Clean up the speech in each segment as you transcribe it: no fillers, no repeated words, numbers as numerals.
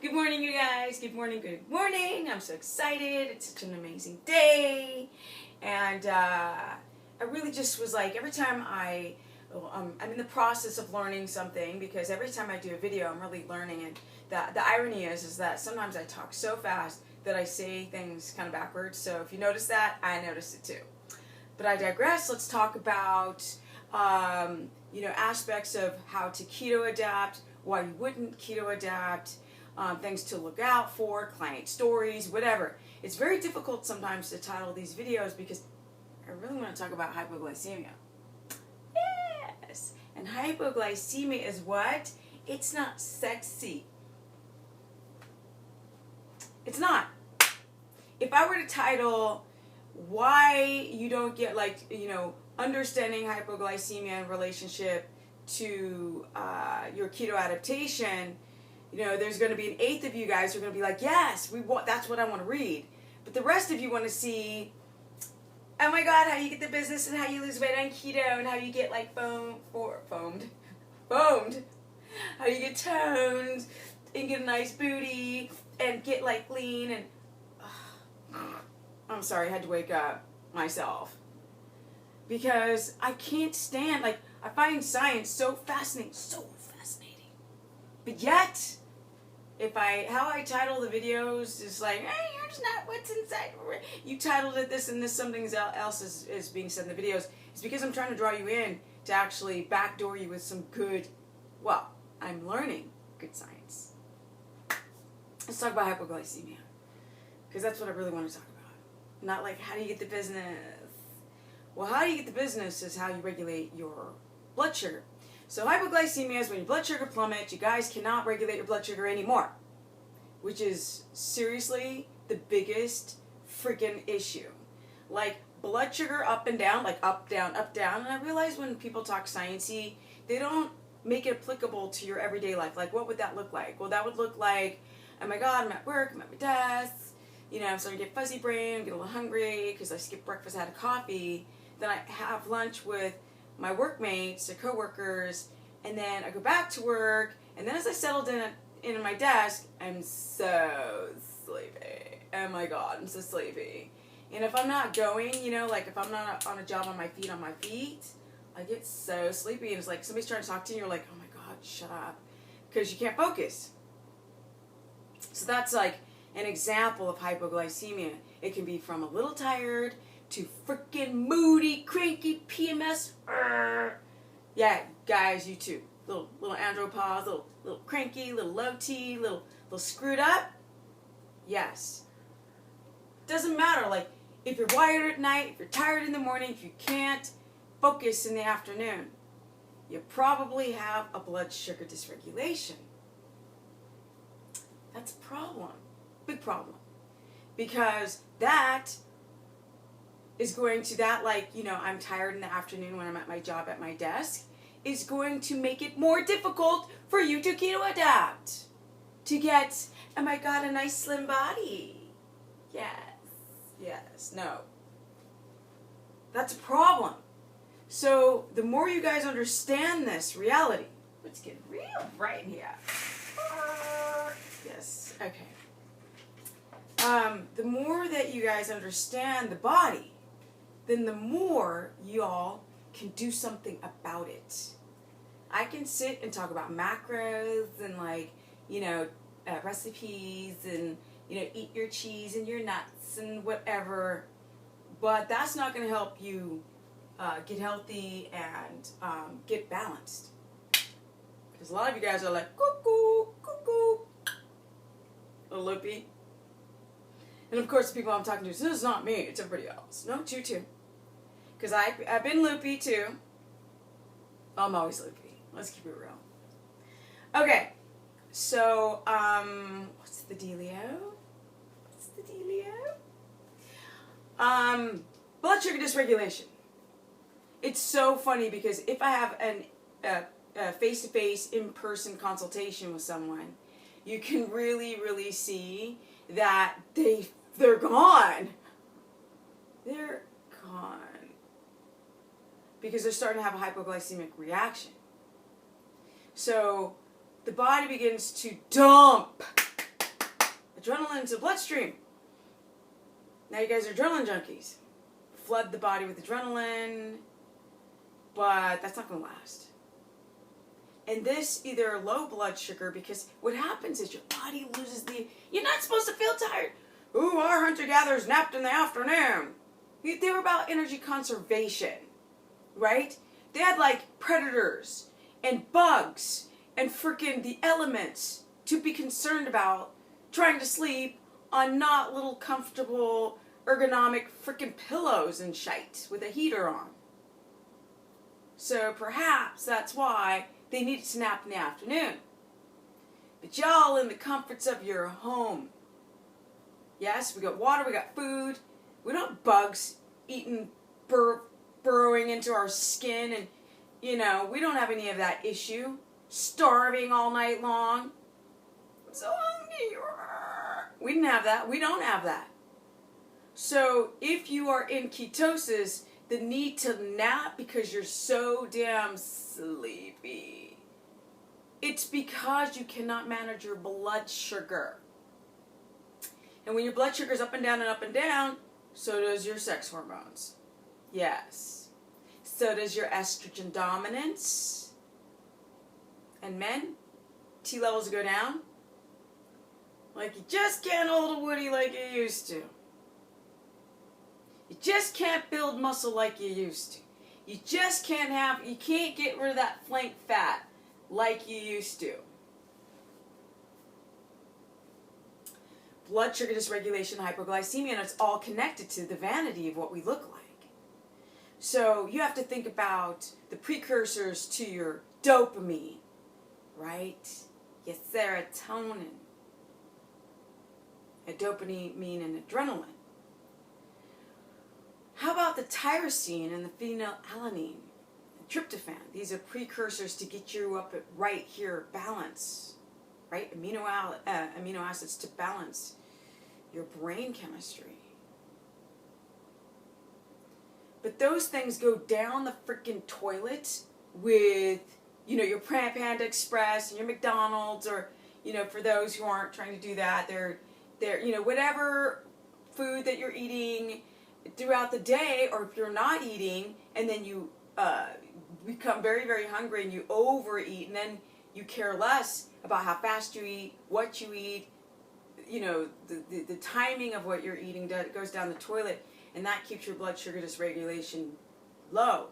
Good morning, you guys. Good morning, good morning. I'm so excited. It's such an amazing day. And I really just was like, every time I'm in the process of learning something, because every time I do a video, I'm really learning. And the irony is that sometimes I talk so fast that I say things kind of backwards. So if you notice that, I notice it too. But I digress. Let's talk about, aspects of how to keto adapt, why you wouldn't keto adapt, things to look out for, client stories, whatever. It's very difficult sometimes to title these videos because I really want to talk about hypoglycemia. Yes. And hypoglycemia is what? It's not sexy. It's not. If I were to title why you don't get, understanding hypoglycemia in relationship to your keto adaptation, there's going to be an eighth of you guys who are going to be like, yes, that's what I want to read. But the rest of you want to see, oh my God, how you get the business and how you lose weight on keto and how you get foamed, how you get toned and get a nice booty and get lean and I'm sorry, I had to wake up myself because I can't stand, I find science so fascinating, but yet how I title the videos is like, hey, here's not what's inside. You titled it this and this, something else is being said in the videos. It's because I'm trying to draw you in to actually backdoor you with some good, I'm learning good science. Let's talk about hypoglycemia, because that's what I really want to talk about. Not how do you get the business. Well, how do you get the business is how you regulate your blood sugar. So hypoglycemia is when your blood sugar plummets. You guys cannot regulate your blood sugar anymore, which is seriously the biggest freaking issue. Blood sugar up and down, up, down, up, down. And I realize when people talk sciencey, they don't make it applicable to your everyday life. What would that look like? Well, that would look like, oh my God, I'm at work, I'm at my desk. I'm starting to get fuzzy brain, get a little hungry because I skipped breakfast, I had a coffee. Then I have lunch with my workmates, the coworkers, and then I go back to work. And then as I settled in at my desk, I'm so sleepy. Oh my God, I'm so sleepy. And if I'm not going, if I'm not on a job on my feet, I get so sleepy. And it's like somebody's trying to talk to you, and you're like, oh my God, shut up, because you can't focus. So that's an example of hypoglycemia. It can be from a little tired to freaking moody, cranky, PMS. Yeah, guys, you too. Little andropause, little cranky, little low T, little screwed up. Yes. Doesn't matter. If you're wired at night, if you're tired in the morning, if you can't focus in the afternoon, you probably have a blood sugar dysregulation. That's a problem. Big problem. Because that is going to, I'm tired in the afternoon when I'm at my job at my desk, is going to make it more difficult for you to keto adapt. To get, oh my God, a nice slim body. Yes, no. That's a problem. So the more you guys understand this reality, let's get real bright in here. Yes, okay. The more that you guys understand the body, then the more y'all can do something about it. I can sit and talk about macros and recipes and eat your cheese and your nuts and whatever, but that's not going to help you get healthy and get balanced. Because a lot of you guys are like, cuckoo, cuckoo, a little loopy. And of course the people I'm talking to, so this is not me, it's everybody else. No, it's you too. Because I've been loopy too. I'm always loopy. Let's keep it real. Okay, so, what's the dealio? Blood sugar dysregulation. It's so funny because if I have a face-to-face, in-person consultation with someone, you can really, really see that they're gone. They're gone. Because they're starting to have a hypoglycemic reaction. So the body begins to dump adrenaline into the bloodstream. Now you guys are adrenaline junkies. Flood the body with adrenaline, but that's not going to last. And this either low blood sugar, because what happens is your body loses you're not supposed to feel tired. Ooh, our hunter-gatherers napped in the afternoon. They were about energy conservation, right? They had like predators and bugs and freaking the elements to be concerned about, trying to sleep on not little comfortable ergonomic freaking pillows and shite with a heater on. So perhaps that's why they needed to nap in the afternoon. But y'all in the comforts of your home. Yes, we got water, we got food. We don't have bugs eating, burrowing into our skin, and, you know, we don't have any of that issue. Starving all night long. I'm so hungry. We didn't have that. We don't have that. So if you are in ketosis, the need to nap because you're so damn sleepy, it's because you cannot manage your blood sugar. And when your blood sugar is up and down, so does your sex hormones. Yes. So does your estrogen dominance. And men, T levels go down. Like you just can't hold a woody like you used to. You just can't build muscle like you used to. You can't get rid of that flank fat like you used to. Blood sugar dysregulation, hypoglycemia, and it's all connected to the vanity of what we look like. So you have to think about the precursors to your dopamine, right? Your serotonin, and dopamine and adrenaline. How about the tyrosine and the phenylalanine, and tryptophan? These are precursors to get you up at right here balance, right? Amino acids to balance your brain chemistry. But those things go down the freaking toilet with, you know, your Panda Express and your McDonald's, or, you know, for those who aren't trying to do that, they're you know, whatever food that you're eating throughout the day, or if you're not eating and then you become very, very hungry and you overeat, and then you care less about how fast you eat, what you eat, you know, the timing of what you're eating goes down the toilet, and that keeps your blood sugar dysregulation low.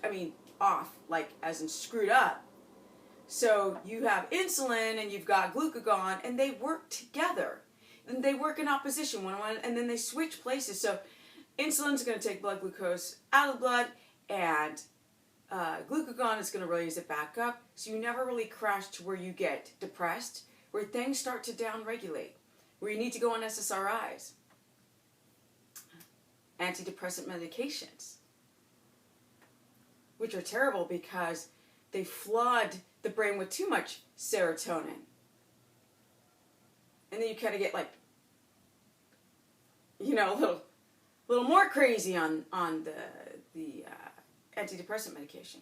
I mean, off, like as in screwed up. So you have insulin and you've got glucagon, and they work together. And they work in opposition, one, and then they switch places. So insulin's going to take blood glucose out of the blood, and glucagon is going to raise it back up. So you never really crash to where you get depressed, where things start to downregulate, where you need to go on SSRIs, antidepressant medications, which are terrible because they flood the brain with too much serotonin. And then you kind of get like, you know, a little more crazy on the antidepressant medication.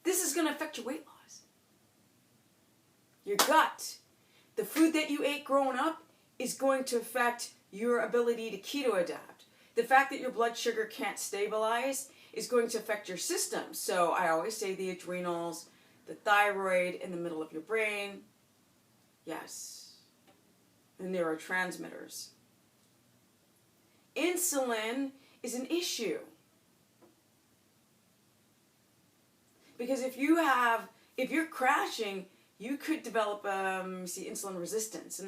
This is going to affect your weight loss. Your gut. The food that you ate growing up is going to affect your ability to keto adapt. The fact that your blood sugar can't stabilize is going to affect your system. So I always say the adrenals, the thyroid, in the middle of your brain. Yes. The neurotransmitters. Insulin is an issue. Because if you're crashing, you could develop insulin resistance. And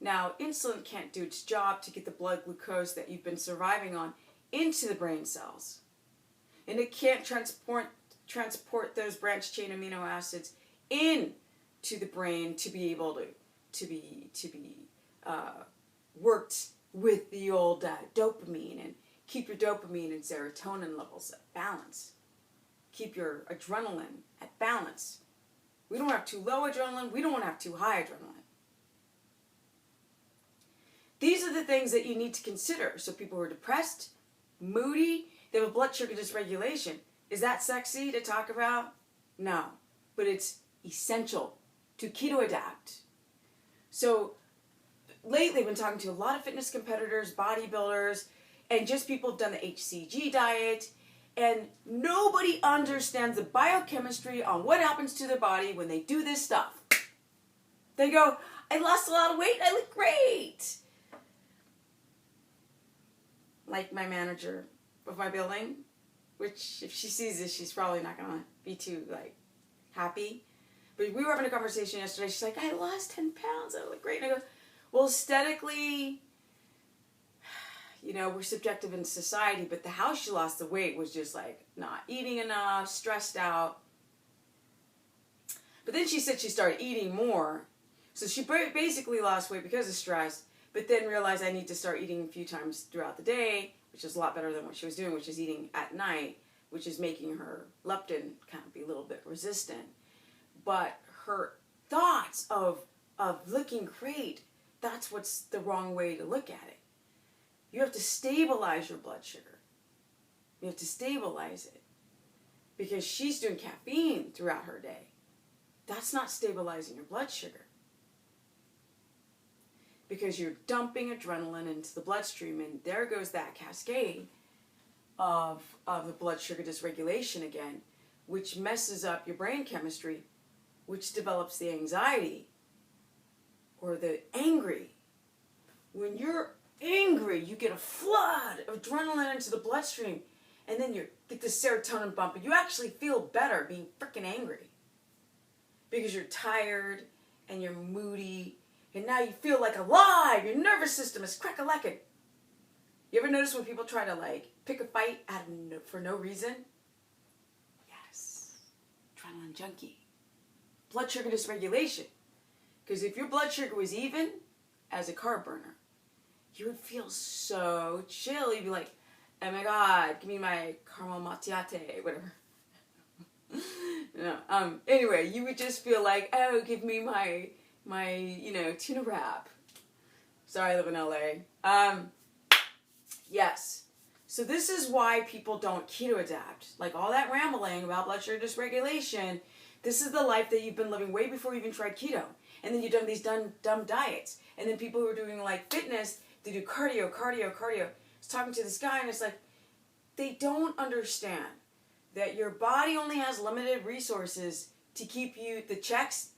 now insulin can't do its job to get the blood glucose that you've been surviving on into the brain cells. And it can't transport those branched chain amino acids into the brain to be able to be worked with the old dopamine, and keep your dopamine and serotonin levels at balance. Keep your adrenaline at balance. We don't have too low adrenaline. We don't want to have too high adrenaline. These are the things that you need to consider. So people who are depressed, moody, they have a blood sugar dysregulation. Is that sexy to talk about? No. But it's essential to keto adapt. So lately I've been talking to a lot of fitness competitors, bodybuilders, and just people who've done the HCG diet, and nobody understands the biochemistry on what happens to their body when they do this stuff. They go, I lost a lot of weight, I look great. Like my manager of my building, which if she sees this, she's probably not gonna be too happy. But we were having a conversation yesterday. She's like, I lost 10 pounds, I look great. And I go, well, aesthetically, we're subjective in society, but how she lost the weight was just not eating enough, stressed out. But then she said she started eating more. So she basically lost weight because of stress, but then realized I need to start eating a few times throughout the day, which is a lot better than what she was doing, which is eating at night, which is making her leptin kind of be a little bit resistant. But her thoughts of looking great, that's what's the wrong way to look at it. You have to stabilize your blood sugar. You have to stabilize it. Because she's doing caffeine throughout her day. That's not stabilizing your blood sugar. Because you're dumping adrenaline into the bloodstream, and there goes that cascade of the blood sugar dysregulation again, which messes up your brain chemistry, which develops the anxiety or the angry. When you're angry, you get a flood of adrenaline into the bloodstream, and then you get the serotonin bump, and you actually feel better being freaking angry because you're tired and you're moody, and now you feel alive. Your nervous system is crack-a-lacking. You ever notice when people try to pick a fight for no reason? Yes, adrenaline junkie. Blood sugar dysregulation. Because if your blood sugar was even as a carb burner, you would feel so chill. You'd be like, oh my God, give me my caramel macchiato, whatever. No. Anyway, you would just feel like, oh, give me my tuna wrap. Sorry, I live in LA. Yes. So this is why people don't keto adapt. All that rambling about blood sugar dysregulation, this is the life that you've been living way before you even tried keto. And then you've done these dumb diets. And then people who are doing fitness, they do cardio. I was talking to this guy, and it's they don't understand that your body only has limited resources to keep you the checks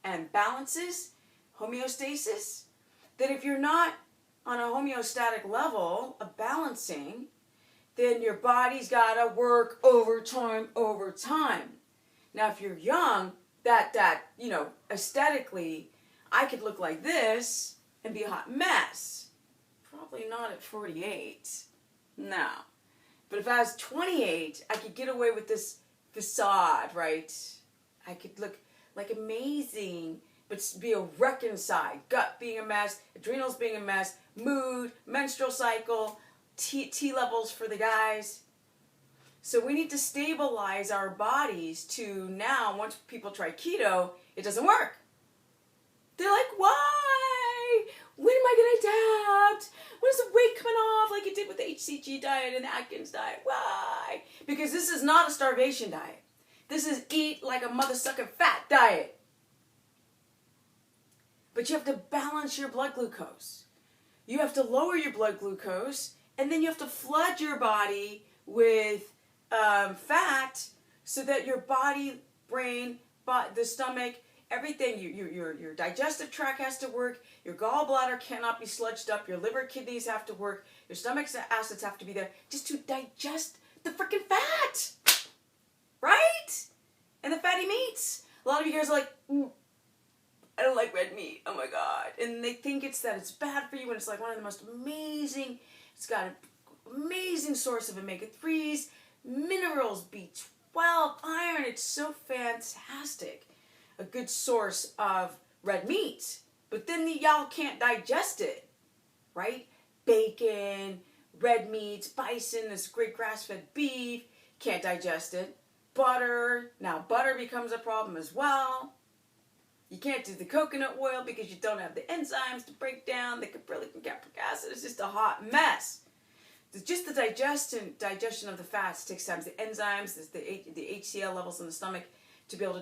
and balances, homeostasis, that if you're not on a homeostatic level of balancing, then your body's got to work overtime. Now, if you're young, that aesthetically, I could look like this and be a hot mess. Probably not at 48. No. But if I was 28, I could get away with this facade, right? I could look amazing, but be a wreck inside. Gut being a mess, adrenals being a mess, mood, menstrual cycle, T levels for the guys. So we need to stabilize our bodies to now, once people try keto, it doesn't work. They're like, why? When am I going to adapt? When is the weight coming off like it did with the HCG diet and the Atkins diet? Why? Because this is not a starvation diet. This is eat like a mother-sucking fat diet. But you have to balance your blood glucose. You have to lower your blood glucose, and then you have to flood your body with fat so that your body, brain, the stomach, everything, your digestive tract has to work, your gallbladder cannot be sludged up, your liver, kidneys have to work, your stomach's acids have to be there just to digest the freaking fat. Right? And the fatty meats. A lot of you guys are like, I don't like red meat. Oh my God. And they think it's bad for you, and it's one of the most amazing, it's got an amazing source of omega-3s, minerals, B12, iron. It's so fantastic. A good source of red meat. But then y'all can't digest it. Right? Bacon, red meat, bison, this great grass-fed beef. Can't digest it. Butter. Now butter becomes a problem as well. You can't do the coconut oil because you don't have the enzymes to break down the caprylic and capric acid. It's just a hot mess. Just the digestion of the fats takes time. The enzymes, the HCl levels in the stomach to be able to digest.